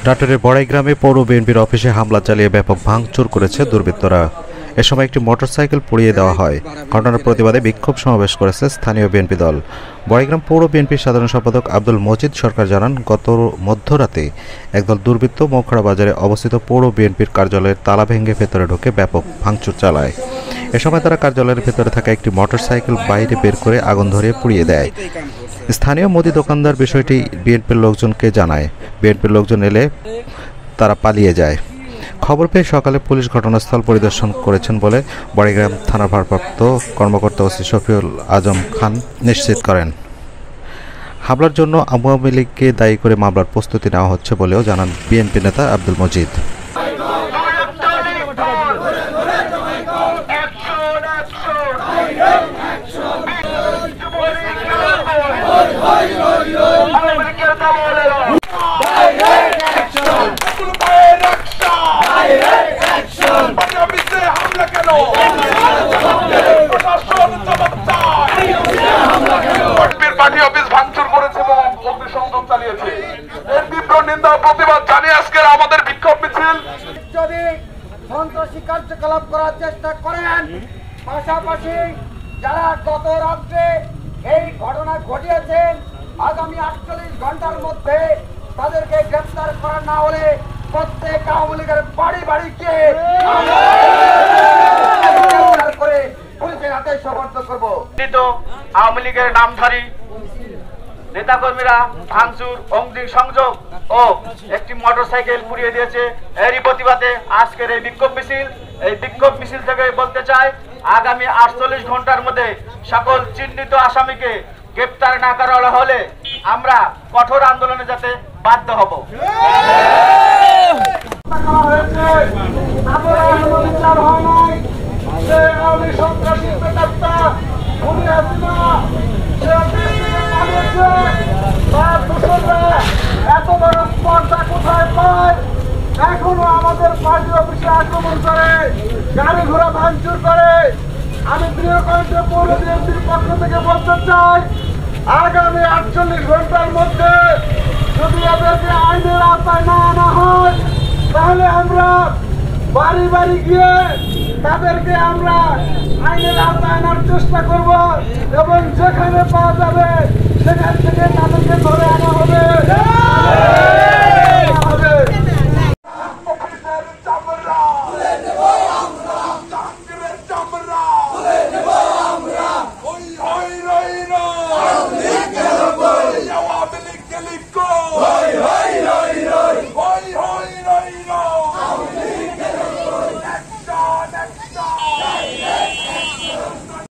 নাটোরের বড়াইগ্রামে পৌর বিএনপির অফিসে হামলা চালিয়ে ব্যাপক ভাঙচুর করেছে দুর্বৃত্তরা। এ সময় একটি মোটরসাইকেল পুড়িয়ে দেওয়া হয়। ঘটনার প্রতিবাদে বিক্ষোভ সমাবেশ করেছে স্থানীয় বিএনপি দল। বড়াইগ্রাম পৌর বিএনপির সাধারণ সম্পাদক আব্দুল মজিদ সরকার জানান, গত মধ্যরাতে একদল দুর্বৃত্ত মোখড়া বাজারে অবস্থিত পৌর বিএনপির কার্যালয়ের তালা ভেঙে ভেতরে ঢুকে ব্যাপক ভাঙচুর চালায়। এ সময় তারা কার্যালয়ের ভেতরে থাকা একটি মোটরসাইকেল বাইরে বের করে আগুন ধরিয়ে পুড়িয়ে দেয়। স্থানীয় মুদি দোকানদার বিষয়টি বিএনপির লোকজনকে জানায়। বিএনপির লোকজন এলে তারা পালিয়ে যায়। খবর পেয়ে সকালে পুলিশ ঘটনাস্থল পরিদর্শন করেছেন বলে বড়াইগ্রাম থানার ভারপ্রাপ্ত কর্মকর্তা ওসি শফিউল আজম খান নিশ্চিত করেন। হামলার জন্য আওয়ামী লীগকে দায়ী করে মামলার প্রস্তুতি নেওয়া হচ্ছে বলেও জানান বিএনপি নেতা আব্দুল মজিদ। পার্টি অফিস ভাঙচুর করেছে এবং অগ্নিসংযোগ চালিয়েছে। এর তীব্র নিন্দা প্রতিবাদ জানিয়ে আজকের আমাদের বিক্ষোভ মিছিল। যদি সন্ত্রাসী কার্যকলাপ করার চেষ্টা করেন, পাশাপাশি যারা গত রাত্রে এই ঘটনা ঘটিয়েছেন, আগামী 48 ঘন্টার মধ্যে তাদেরকে গ্রেফতার করা না হলে প্রত্যেক আওয়ামী লীগের বাড়ি বাড়ি গিয়ে গ্রেফতার করে পুলিশের হাতে সোপর্দ করব। আওয়ামী লীগের নামধারী নেতাকর্মীরা ভাঙচুর, অগ্নিসংযোগ ও একটি মোটরসাইকেল পুড়িয়ে দিয়েছে। এরই প্রতিবাদে আজকের এই বিক্ষোভ মিছিল। এই বিক্ষোভ মিছিল থেকে বলতে চাই, আগামী 48 ঘন্টার মধ্যে সকল চিহ্নিত আসামিকে গ্রেফতার না করা হলে আমরা কঠোর আন্দোলনে যেতে বাধ্য হব। এত বড় স্পর্ধা কোথায় পায়? এখনো আমাদের পার্টি অফিসে আক্রমণ করে, গাড়ি ঘোড়া ভাঙচুর করে। আমি দৃঢ় কণ্ঠে পৌর বিএনপির পক্ষ থেকে বলতে চাই, আগামী 48 ঘন্টার মধ্যে যদি এদেরকে আইনের আওতায় না আনা হয়, তাহলে আমরা বাড়ি বাড়ি গিয়ে তাদেরকে আমরা আইনের আওতায় আনার চেষ্টা করব এবং যেখানে পাওয়া যাবে সেখান থেকে তাদেরকে ধরে আনা হবে।